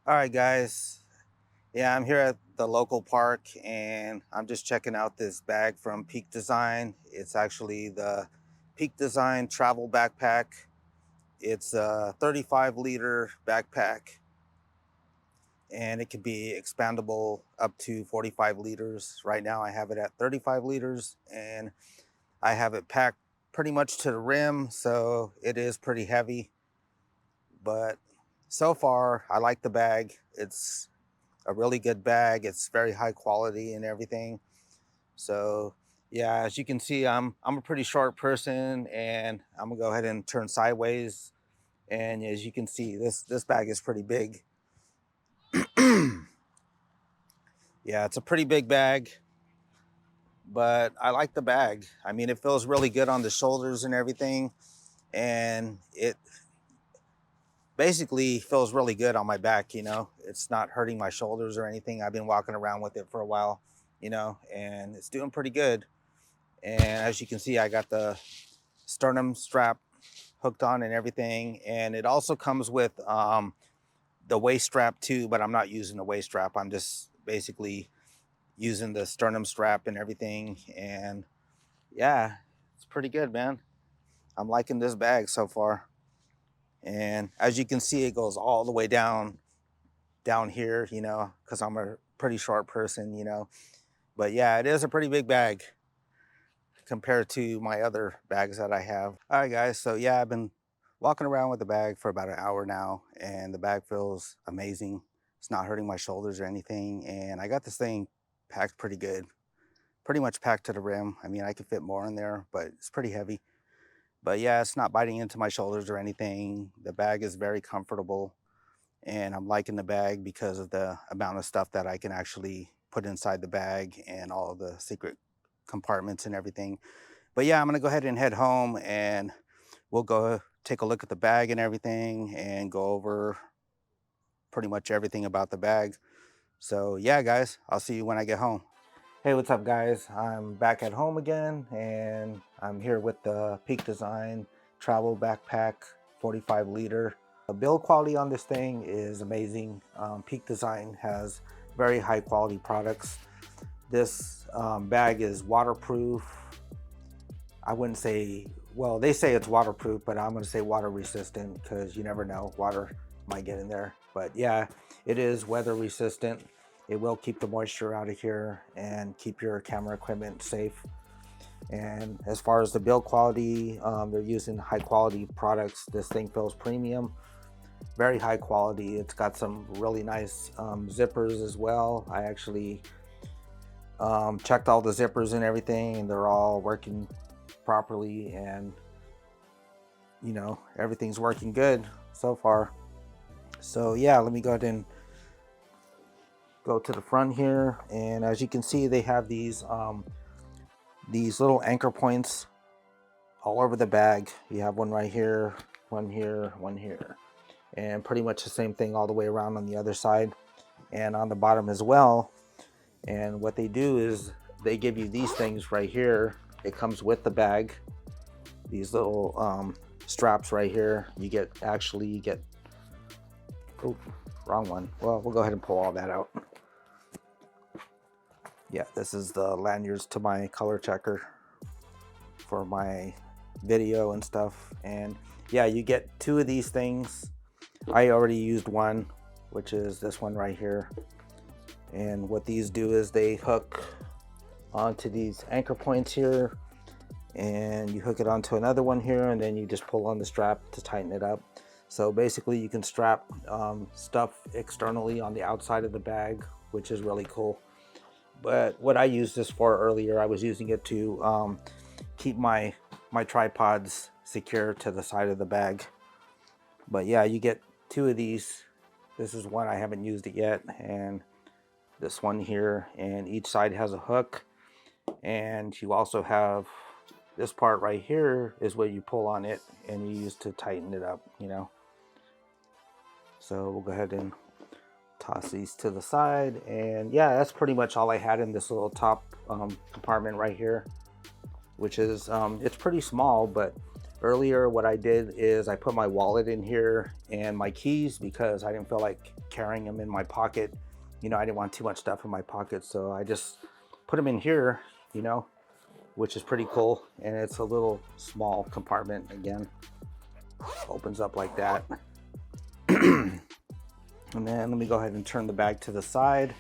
All right, guys. Yeah, I'm here at the local park and I'm just checking out this bag from Peak Design. It's actually the Peak Design travel backpack. It's a 35-liter backpack and it can be expandable up to 45 liters. Right now, I have it at 35 liters and I have it packed pretty much to the rim, so it is pretty heavy. But so far, I like the bag. It's a really good bag. It's very high quality and everything. So yeah, as you can see, I'm a pretty short person, and I'm gonna go ahead and turn sideways. And as you can see, this bag is pretty big. Yeah, it's a pretty big bag, but I like the bag. I mean, it feels really good on the shoulders and everything, and it basically feels really good on my back. It's not hurting my shoulders or anything. I've been walking around with it for a while, and it's doing pretty good. And as you can see, I got the sternum strap hooked on and everything. And it also comes with the waist strap too, but I'm not using the waist strap. I'm just basically using the sternum strap and everything. And yeah, it's pretty good, man. I'm liking this bag so far. And as you can see, it goes all the way down here, because I'm a pretty short person, But yeah, it is a pretty big bag compared to my other bags that I have. All right, guys. So yeah, I've been walking around with the bag for about an hour now, and the bag feels amazing. It's not hurting my shoulders or anything, and I got this thing packed pretty good, pretty much packed to the rim. I mean, I could fit more in there, but it's pretty heavy. But yeah, it's not biting into my shoulders or anything. The bag is very comfortable, and I'm liking the bag because of the amount of stuff that I can actually put inside the bag and all the secret compartments and everything. But yeah, I'm gonna go ahead and head home and we'll go take a look at the bag and everything and go over pretty much everything about the bag. So yeah, guys, I'll see you when I get home. Hey, what's up, guys? I'm back at home again and I'm here with the Peak Design Travel Backpack 45 liter. The build quality on this thing is amazing. Peak Design has very high quality products. This bag is waterproof. I wouldn't say, well, they say it's waterproof, but I'm going to say water resistant because you never know, water might get in there. But yeah, it is weather resistant. It will keep the moisture out of here and keep your camera equipment safe. And as far as the build quality, they're using high quality products. This thing feels premium, very high quality. It's got some really nice zippers as well. I actually checked all the zippers and everything, and they're all working properly, and everything's working good so far. So yeah, let me go ahead and go to the front here, and as you can see, they have these little anchor points all over the bag. You have one right here, one here, one here, and pretty much the same thing all the way around on the other side and on the bottom as well. And what they do is they give you these things right here. It comes with the bag, these little straps right here. You get oh, wrong one. Well, we'll go ahead and pull all that out. Yeah, this is the lanyards to my color checker for my video and stuff. And yeah, you get two of these things. I already used one, which is this one right here. And what these do is they hook onto these anchor points here, and you hook it onto another one here, and then you just pull on the strap to tighten it up. So basically you can strap stuff externally on the outside of the bag, which is really cool. But what I used this for earlier, I was using it to keep my tripods secure to the side of the bag. But yeah, you get two of these. This is one, I haven't used it yet, and this one here, and each side has a hook. And you also have this part right here is where you pull on it and you use to tighten it up, So we'll go ahead and toss these to the side. And yeah, that's pretty much all I had in this little top compartment right here, which is, it's pretty small, but Earlier, what I did is I put my wallet in here and my keys because I didn't feel like carrying them in my pocket. You know, I didn't want too much stuff in my pocket, so I just put them in here, you know, which is pretty cool. And it's a little small compartment again. Opens up like that. And then let me go ahead and turn the bag to the side.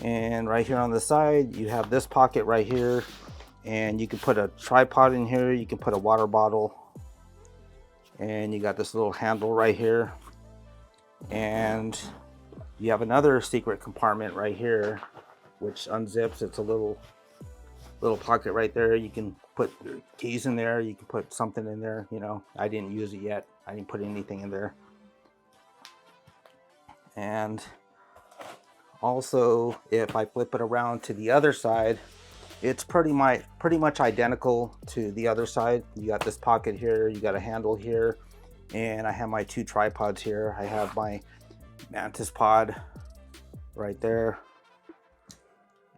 And right here on the side, you have this pocket right here. And you can put a tripod in here, you can put a water bottle, and you got this little handle right here. And you have another secret compartment right here, which unzips. It's a little pocket right there. You can put your keys in there, you can put something in there, you know. I didn't use it yet. I didn't put anything in there. And also, if I flip it around to the other side, it's pretty much identical to the other side. You got this pocket here, you got a handle here, and I have my two tripods here. I have my Mantis pod right there,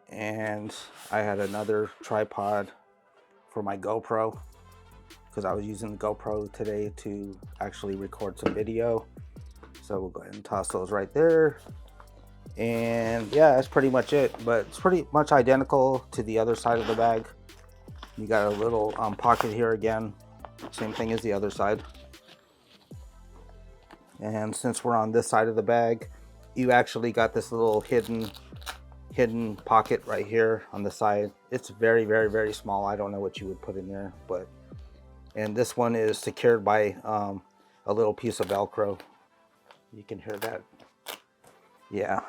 and I had another tripod for my GoPro because I was using the GoPro today to actually record some video. So we'll go ahead and toss those right there. And yeah, that's pretty much it, but it's pretty much identical to the other side of the bag. You got a little pocket here again, same thing as the other side. And since we're on this side of the bag, you actually got this little hidden pocket right here on the side. It's very, very, very small. I don't know what you would put in there, but, and this one is secured by a little piece of Velcro. You can hear that. Yeah.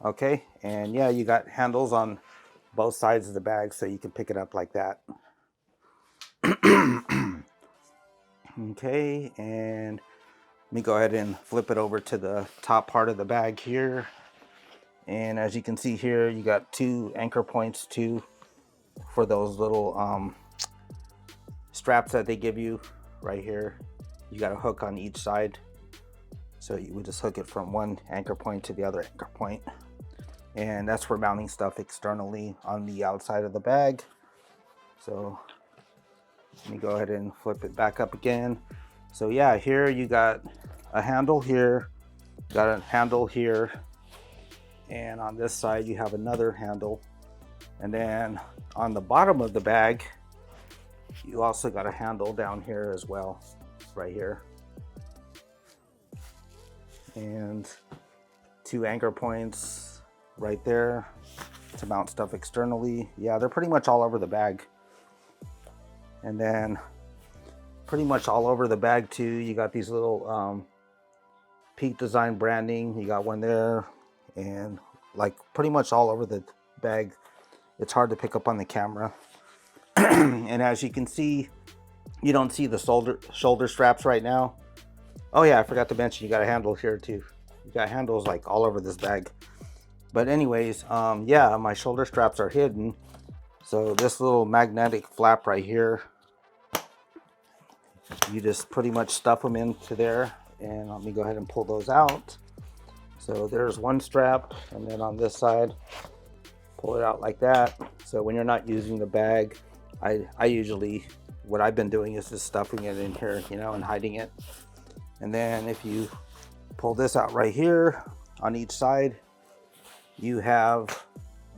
Okay, and yeah, you got handles on both sides of the bag, so you can pick it up like that. Okay, and let me go ahead and flip it over to the top part of the bag here. And as you can see here, you got two anchor points too for those little straps that they give you right here. You got a hook on each side. So you would just hook it from one anchor point to the other anchor point. And that's for mounting stuff externally on the outside of the bag. So let me go ahead and flip it back up again. So yeah, here you got a handle here, got a handle here, and on this side you have another handle. And then on the bottom of the bag, you also got a handle down here as well, right here. And two anchor points right there to mount stuff externally. Yeah, they're pretty much all over the bag. And then pretty much all over the bag too, you got these little Peak Design branding. You got one there, and like pretty much all over the bag. It's hard to pick up on the camera. And as you can see, you don't see the shoulder straps right now. Oh yeah, I forgot to mention you got a handle here too. You got handles like all over this bag. But anyways, yeah, my shoulder straps are hidden. So this little magnetic flap right here, you just pretty much stuff them into there. And let me go ahead and pull those out. So there's one strap, and then on this side, pull it out like that. So when you're not using the bag, I usually, what I've been doing is just stuffing it in here, you know, and hiding it. And then if you pull this out right here on each side, you have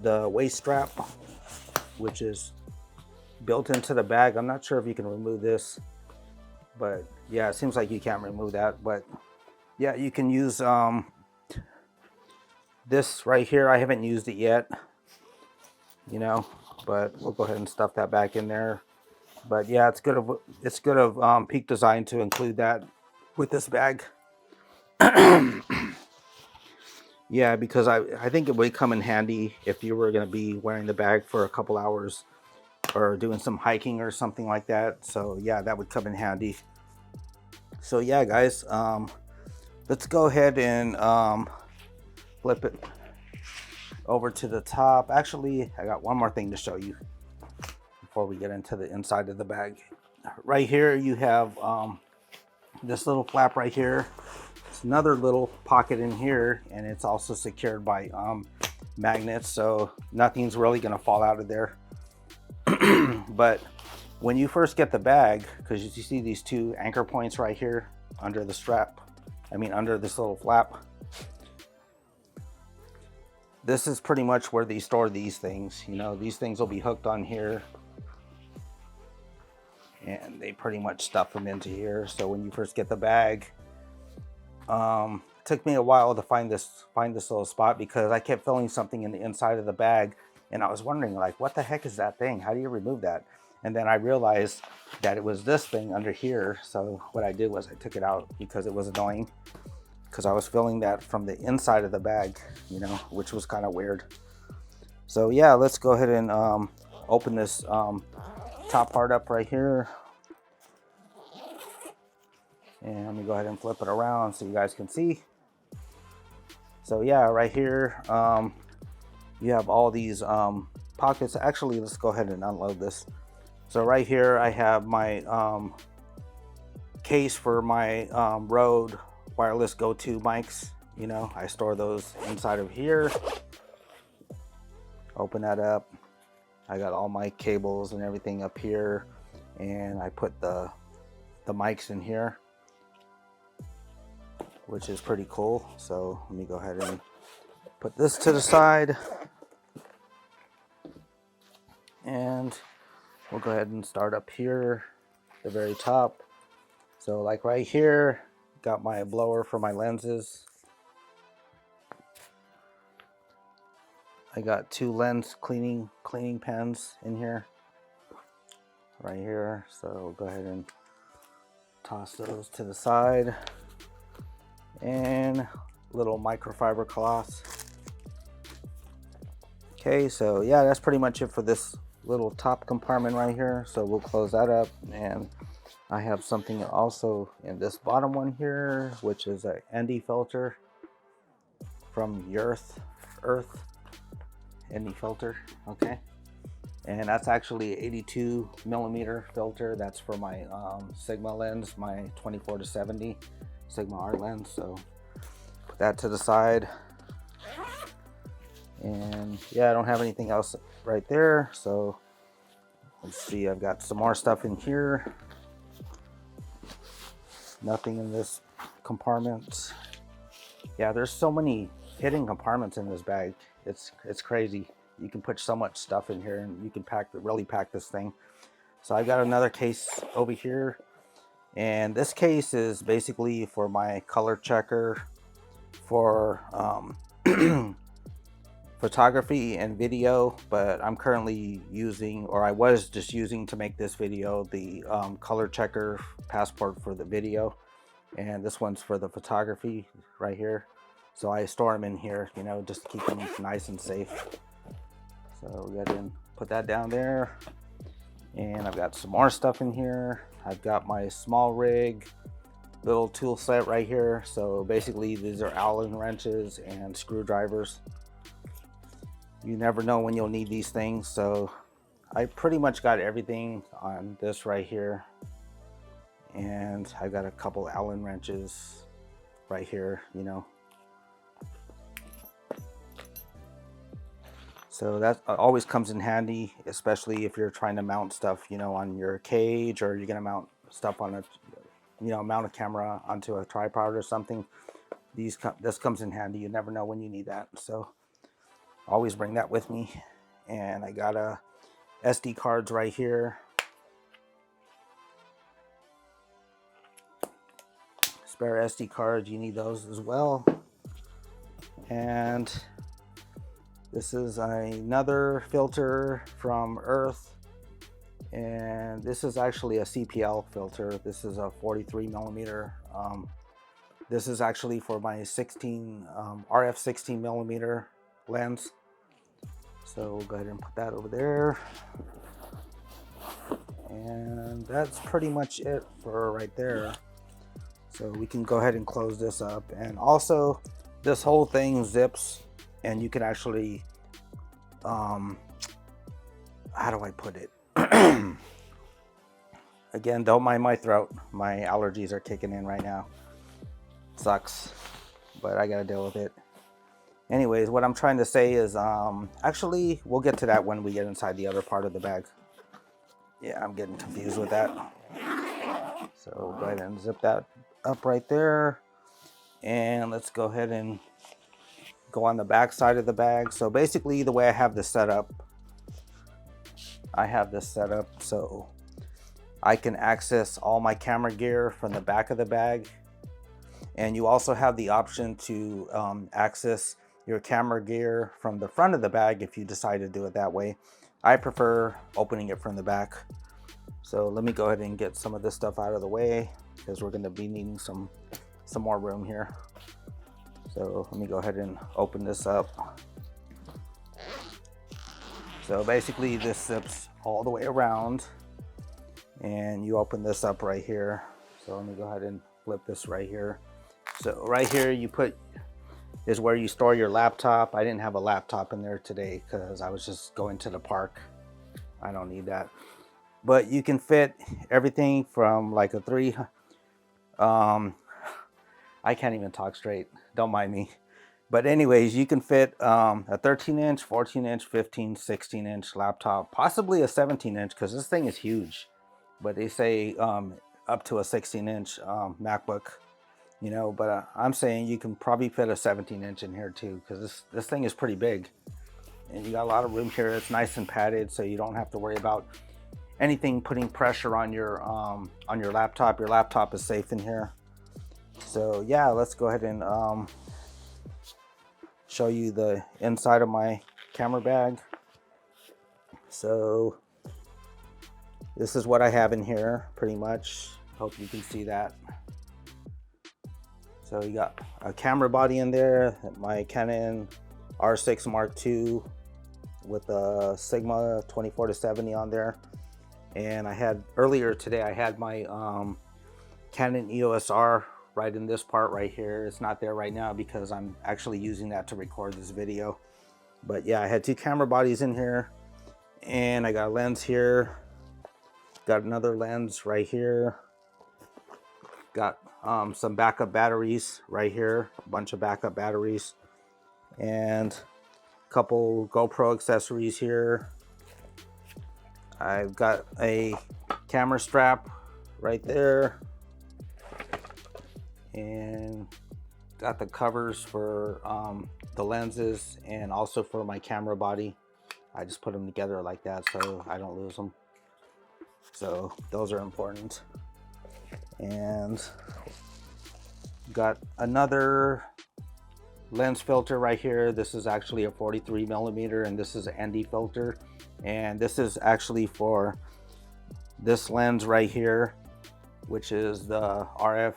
the waist strap, which is built into the bag. I'm not sure if you can remove this, but yeah, it seems like you can't remove that. But yeah, you can use this right here. I haven't used it yet, you know, but we'll go ahead and stuff that back in there. But yeah, it's good of Peak Design to include that with this bag. Yeah, because I think it would come in handy if you were going to be wearing the bag for a couple hours or doing some hiking or something like that. So yeah, that would come in handy. So yeah, guys, let's go ahead and flip it over to the top. Actually, I got one more thing to show you before we get into the inside of the bag. Right here you have this little flap right here. It's another little pocket in here, and it's also secured by magnets, so nothing's really going to fall out of there. But When you first get the bag, because you see these two anchor points right here under the strap, under this little flap, this is pretty much where they store these things. You know, these things will be hooked on here, and they pretty much stuff them into here. So when you first get the bag, it took me a while to find this little spot, because I kept feeling something in the inside of the bag, and I was wondering, like, what the heck is that thing? How do you remove that? And then I realized that it was this thing under here. So what I did was I took it out, because it was annoying, because I was feeling that from the inside of the bag, you know, which was kind of weird. So yeah, let's go ahead and open this top part up right here. And let me go ahead and flip it around so you guys can see. So yeah, right here, you have all these pockets. Actually, let's go ahead and unload this. So right here, I have my case for my Rode wireless go-to mics. You know, I store those inside of here. Open that up. I got all my cables and everything up here, and I put the mics in here, which is pretty cool. So let me go ahead and put this to the side, and we'll go ahead and start up here at the very top. So like right here, got my blower for my lenses. I got two lens cleaning pens in here, right here. So we'll go ahead and toss those to the side, and little microfiber cloths. Okay, so yeah, that's pretty much it for this little top compartment right here. So we'll close that up, and I have something also in this bottom one here, which is a ND filter from Earth ND filter. Okay, and that's actually 82 millimeter filter. That's for my Sigma lens, my 24-70 Sigma R lens. So put that to the side, and yeah, I don't have anything else right there. So let's see, I've got some more stuff in here. Nothing in this compartment. Yeah, there's so many hidden compartments in this bag. It's crazy. You can put so much stuff in here, and you can really pack this thing. So I got another case over here, and this case is basically for my color checker for photography and video, but I'm currently using, or I was just using to make this video, the color checker passport for the video, and this one's for the photography right here. So I store them in here, you know, just to keep them nice and safe. So we'll go ahead and put that down there, and I've got some more stuff in here. I've got my small rig little tool set right here. So basically these are Allen wrenches and screwdrivers. You never know when you'll need these things. So I pretty much got everything on this right here, and I got a couple Allen wrenches right here, you know. So that always comes in handy, especially if you're trying to mount stuff, you know, on your cage, or you're gonna mount stuff on a, you know, mount a camera onto a tripod or something. This comes in handy. You never know when you need that. So always bring that with me. And I got a SD cards right here. Spare SD cards, you need those as well. And this is another filter from Earth, and this is actually a CPL filter. This is a 43 millimeter. This is actually for my 16 RF 16 millimeter lens. So we'll go ahead and put that over there, and that's pretty much it for right there. So we can go ahead and close this up. And also, this whole thing zips, and you can actually, how do I put it? Again, don't mind my throat. My allergies are kicking in right now. Sucks, but I gotta deal with it. Anyways, what I'm trying to say is, actually, we'll get to that when we get inside the other part of the bag. Yeah, I'm getting confused with that. So go ahead and zip that up right there. And let's go ahead and go on the back side of the bag. So basically the way I have this set up, so I can access all my camera gear from the back of the bag. And you also have the option to access your camera gear from the front of the bag if you decide to do it that way. I prefer opening it from the back. So let me go ahead and get some of this stuff out of the way because we're going to be needing some more room here. So let me go ahead and open this up. So basically this zips all the way around and you open this up right here. So let me go ahead and flip this right here. So right here you put is where you store your laptop. I didn't have a laptop in there today because I was just going to the park. I don't need that. But you can fit everything from like a I can't even talk straight, don't mind me. But anyways, you can fit a 13-inch, 14-inch, 15, 16-inch laptop, possibly a 17-inch because this thing is huge. But they say up to a 16-inch MacBook, you know, but I'm saying you can probably fit a 17-inch in here too because this thing is pretty big. And you got a lot of room here. It's nice and padded, so you don't have to worry about anything putting pressure on your laptop. Your laptop is safe in here. So yeah, let's go ahead and show you the inside of my camera bag. So this is what I have in here pretty much. Hope you can see that. So you got a camera body in there, my Canon R6 Mark II with a Sigma 24-70 on there. And I had earlier today, I had my Canon EOS R right in this part right here. It's not there right now because I'm actually using that to record this video. But yeah, I had two camera bodies in here and I got a lens here. Got another lens right here. Got some backup batteries right here, a bunch of backup batteries, and a couple GoPro accessories here. I've got a camera strap right there, and got the covers for the lenses and also for my camera body. I just put them together like that so I don't lose them. So those are important. And got another lens filter right here. This is actually a 43mm and this is an ND filter. And this is actually for this lens right here, which is the RF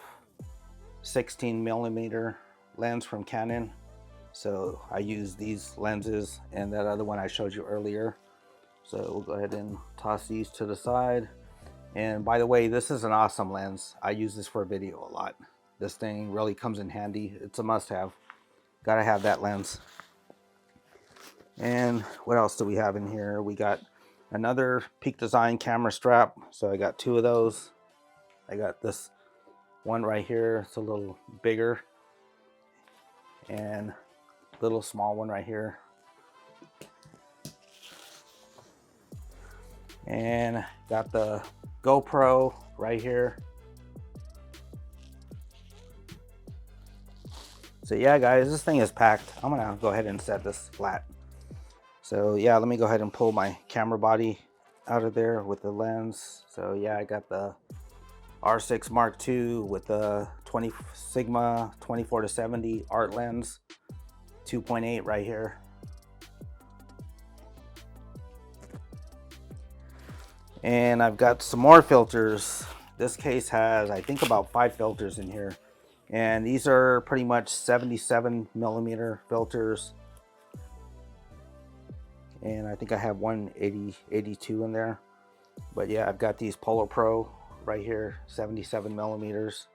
16mm lens from Canon. So I use these lenses and that other one I showed you earlier. So we'll go ahead and toss these to the side. And by the way, this is an awesome lens. I use this for video a lot. This thing really comes in handy. It's a must-have. Gotta have that lens. And what else do we have in here? We got another Peak Design camera strap. So I got two of those. I got this one right here. It's a little bigger. And a little small one right here. And got the GoPro right here. So yeah, guys, this thing is packed. I'm gonna go ahead and set this flat. So yeah, let me go ahead and pull my camera body out of there with the lens. So yeah, I got the R6 Mark II with the Sigma 24-70 art lens, 2.8 right here. And I've got some more filters. This case has, I think, about 5 filters in here. And these are pretty much 77mm filters. And I think I have one 82 in there. But yeah, I've got these Polo Pro right here, 77mm.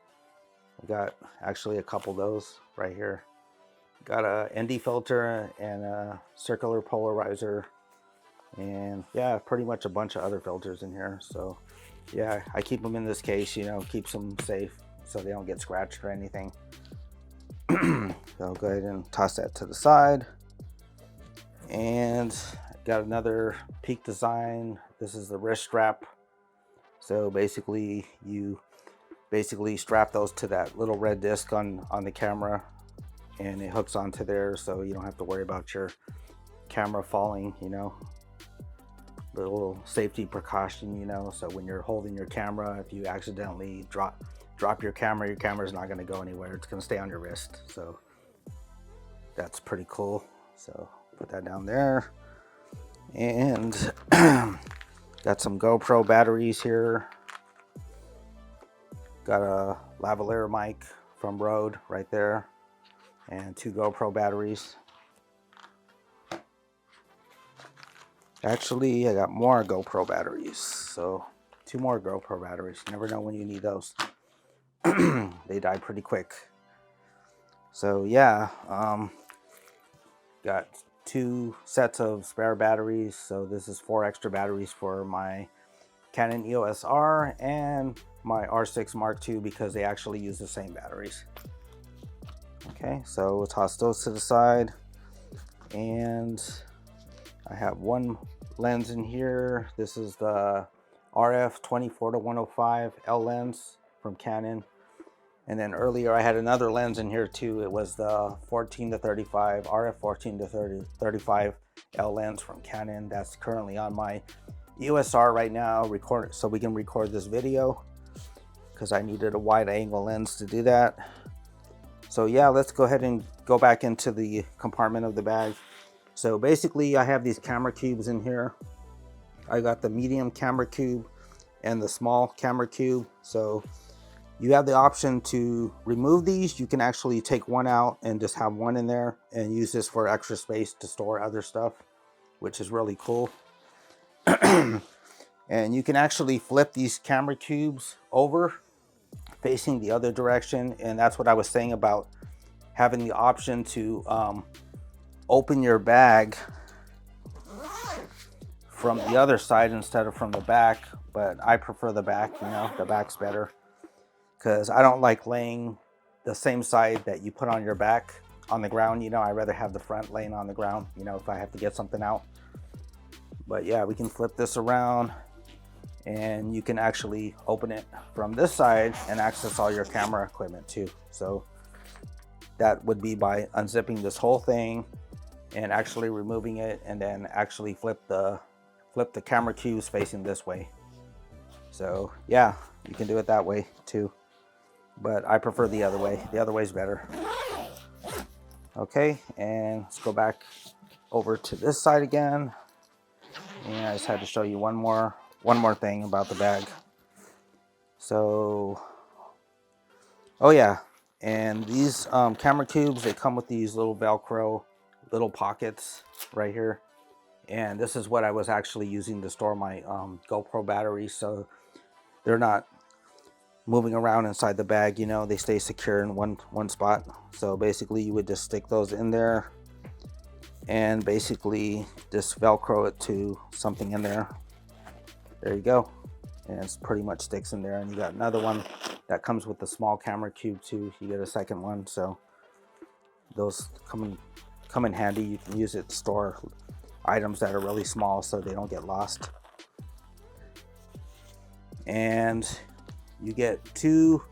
I got actually a couple of those right here. Got a ND filter and a circular polarizer. And yeah, pretty much a bunch of other filters in here. So yeah, I keep them in this case, you know, keeps them safe so they don't get scratched or anything. So I'll go ahead and toss that to the side. And got another Peak Design. This is the wrist strap So basically you strap those to that little red disc on the camera, and it hooks onto there, so you don't have to worry about your camera falling, you know. Little safety precaution, you know, so when you're holding your camera, if you accidentally drop your camera's not going to go anywhere. It's going to stay on your wrist. So that's pretty cool. So put that down there. And got some GoPro batteries here. Got a lavalier mic from Rode right there, and 2 GoPro batteries. Actually, I got more GoPro batteries, so 2 more GoPro batteries. Never know when you need those. They die pretty quick. So yeah, got 2 sets of spare batteries. So this is 4 extra batteries for my Canon EOS R and my R6 Mark II, because they actually use the same batteries. Okay, so we'll toss those to the side, and I have 1 lens in here. This is the RF 24-105 L lens from Canon. And then earlier I had another lens in here too. It was the 14-35 RF 14-35 L lens from Canon. That's currently on my EOS R right now, so we can record this video, because I needed a wide angle lens to do that. So yeah, let's go ahead and go back into the compartment of the bag. So basically I have these camera cubes in here. I got the medium camera cube and the small camera cube. So you have the option to remove these. You can actually take one out and just have one in there and use this for extra space to store other stuff, which is really cool. And you can actually flip these camera cubes over facing the other direction. And that's what I was saying about having the option to open your bag from the other side instead of from the back. But I prefer the back, you know, the back's better, because I don't like laying the same side that you put on your back on the ground. You know, I'd rather have the front laying on the ground, you know, if I have to get something out. But yeah, we can flip this around, and you can actually open it from this side and access all your camera equipment too. So that would be by unzipping this whole thing and actually removing it, and then actually flip the camera cubes facing this way. So yeah, you can do it that way too, but I prefer the other way. The other way is better. Okay, and let's go back over to this side again. And I just had to show you one more thing about the bag. So, oh yeah, and these camera cubes, they come with these little Velcro little pockets right here. And this is what I was actually using to store my GoPro batteries, so they're not moving around inside the bag, you know, they stay secure in one spot. So basically you would just stick those in there and basically just Velcro it to something in there. There you go. And it's pretty much sticks in there. And you got another one that comes with the small camera cube too. You get a second one, so those come in handy. You can use it to store items that are really small so they don't get lost. And you get you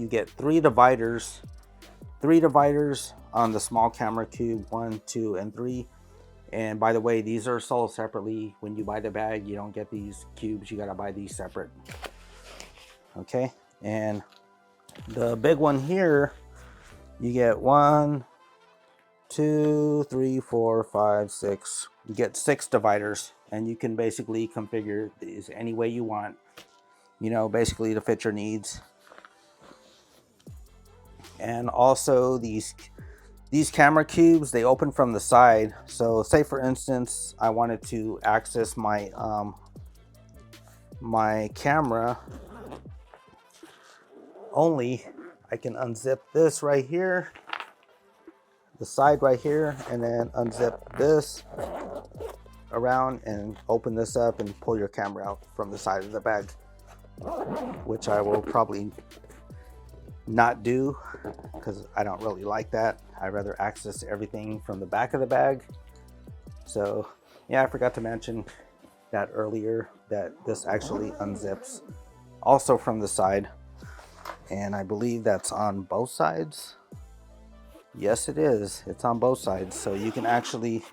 get three dividers on the small camera cube, 1, 2, and 3. And by the way, these are sold separately. When you buy the bag, you don't get these cubes, you gotta buy these separate. Okay, and the big one here, you get 1, 2, 3, 4, 5, 6. You get 6 dividers, and you can basically configure these any way you want, you know, basically to fit your needs. And also these camera cubes, they open from the side. So say for instance, I wanted to access my my camera only, I can unzip this right here, the side right here, and then unzip this around and open this up and pull your camera out from the side of the bag, which I will probably not do because I don't really like that. I'd rather access everything from the back of the bag. So yeah, I forgot to mention that earlier, that this actually unzips also from the side. And I believe that's on both sides. Yes, it is. It's on both sides. So you can actually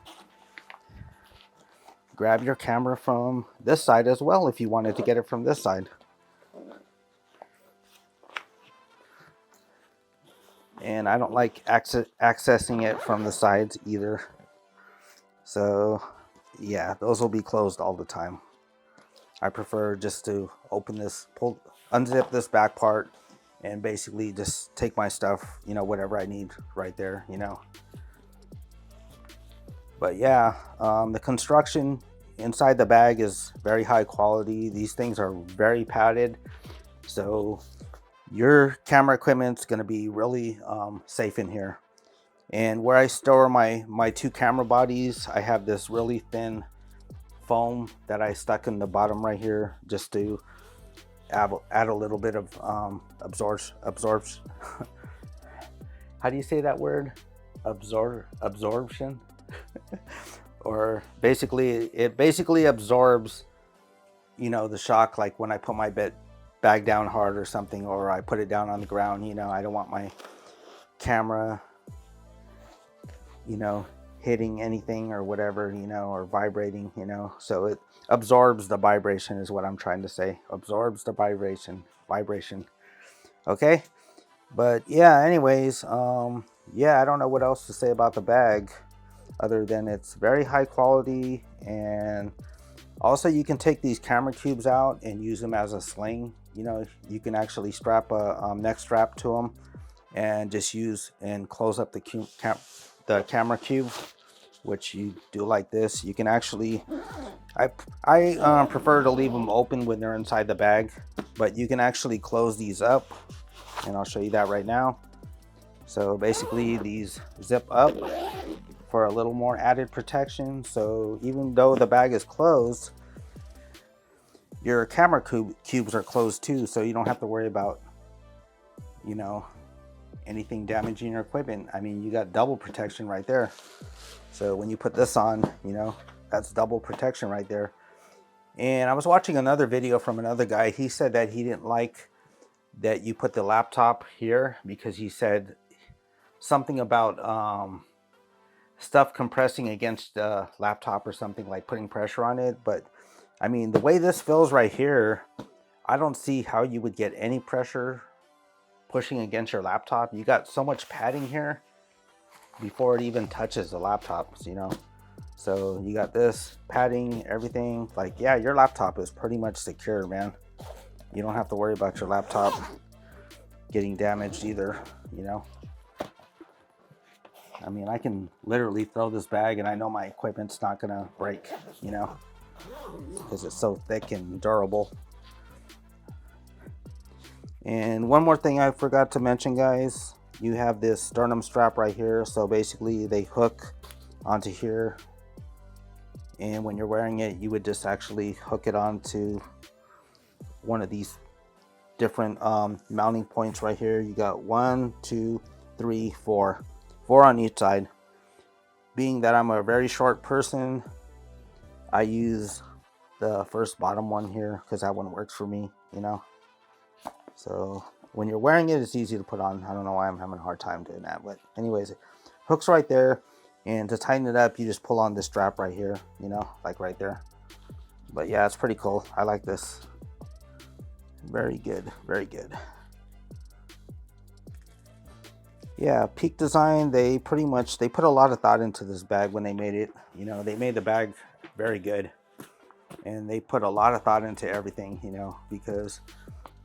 grab your camera from this side as well if you wanted to get it from this side. And I don't like accessing it from the sides either. So yeah, those will be closed all the time. I prefer just to open this, unzip this back part, and basically just take my stuff, you know, whatever I need right there, you know. But yeah, the construction inside the bag is very high quality. These things are very padded, so your camera equipment's going to be really safe in here. And where I store my two camera bodies, I have this really thin foam that I stuck in the bottom right here, just to add a little bit of absorption. How do you say that word? Absorption. Or basically, it basically absorbs, you know, the shock, like when I put my bag down hard or something, or I put it down on the ground. You know, I don't want my camera, you know, hitting anything or whatever, you know, or vibrating, you know. So it absorbs the vibration is what I'm trying to say. Absorbs the vibration. Okay. But yeah, anyways, yeah, I don't know what else to say about the bag other than it's very high quality. And also you can take these camera cubes out and use them as a sling. You know, you can actually strap a neck strap to them and just use and close up the camera cube, which you do like this. You can actually, I prefer to leave them open when they're inside the bag, but you can actually close these up, and I'll show you that right now. So basically these zip up for a little more added protection. So even though the bag is closed, your camera cubes are closed too, so you don't have to worry about, you know, anything damaging your equipment. I mean, you got double protection right there. So when you put this on, you know, that's double protection right there. And I was watching another video from another guy. He said that he didn't like that you put the laptop here, because he said something about stuff compressing against the laptop or something, like putting pressure on it. But I mean, the way this feels right here, I don't see how you would get any pressure pushing against your laptop. You got so much padding here before it even touches the laptops, you know. So you got this padding, everything. Like, yeah, your laptop is pretty much secure, man. You don't have to worry about your laptop getting damaged either, you know. I mean, I can literally throw this bag and I know my equipment's not gonna break, you know, because it's so thick and durable. And one more thing I forgot to mention, guys, you have this sternum strap right here. So basically they hook onto here, and when you're wearing it, you would just actually hook it onto one of these different mounting points right here. You got 1, 2, 3, 4 on each side. Being that I'm a very short person, I use the first bottom one here because that one works for me, you know. So when you're wearing it, it's easy to put on. I don't know why I'm having a hard time doing that, but anyways, it hooks right there. And to tighten it up, you just pull on this strap right here, you know, like right there. But yeah, it's pretty cool. I like this. Very good, very good. Yeah, Peak Design, they put a lot of thought into this bag when they made it. You know, they made the bag very good, and they put a lot of thought into everything, you know, because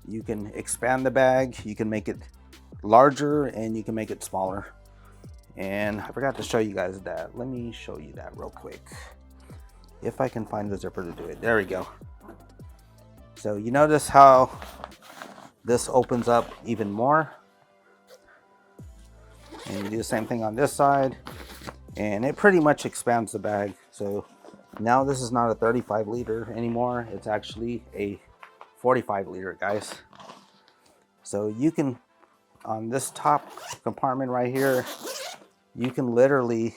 you can expand the bag, you can make it larger, and you can make it smaller. And I forgot to show you guys that. Let me show you that real quick. If I can find the zipper to do it. There we go. So you notice how this opens up even more. And you do the same thing on this side. And it pretty much expands the bag. So now this is not a 35 liter anymore. It's actually a 45 liter, guys. So you can, on this top compartment right here, you can literally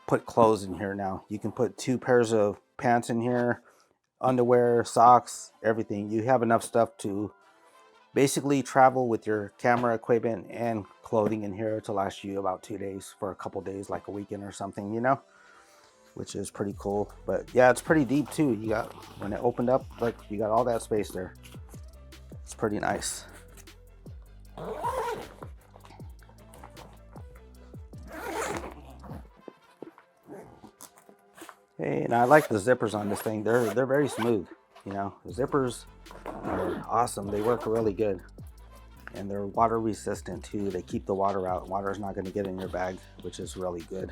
put clothes in here now. You can put 2 pairs of pants in here, underwear, socks, everything. You have enough stuff to basically travel with your camera equipment and clothing in here to last you about 2 days, for a couple days, like a weekend or something, you know, which is pretty cool. But yeah, it's pretty deep too. You got, when it opened up, like, you got all that space there. It's pretty nice. Hey, and I like the zippers on this thing. They're very smooth. You know, the zippers are awesome. They work really good, and they're water resistant too. They keep the water out. Water's not going to get in your bag, which is really good.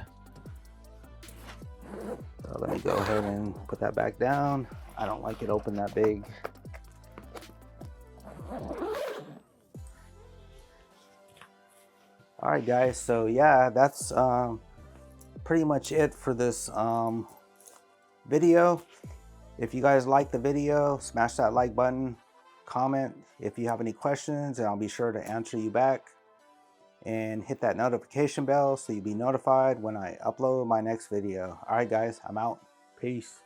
So let me go ahead and put that back down. I don't like it open that big. All right, guys. So yeah, that's pretty much it for this video. If you guys like the video, smash that like button, comment if you have any questions, and I'll be sure to answer you back. And hit that notification bell so you'll be notified when I upload my next video. All right, guys, I'm out. Peace.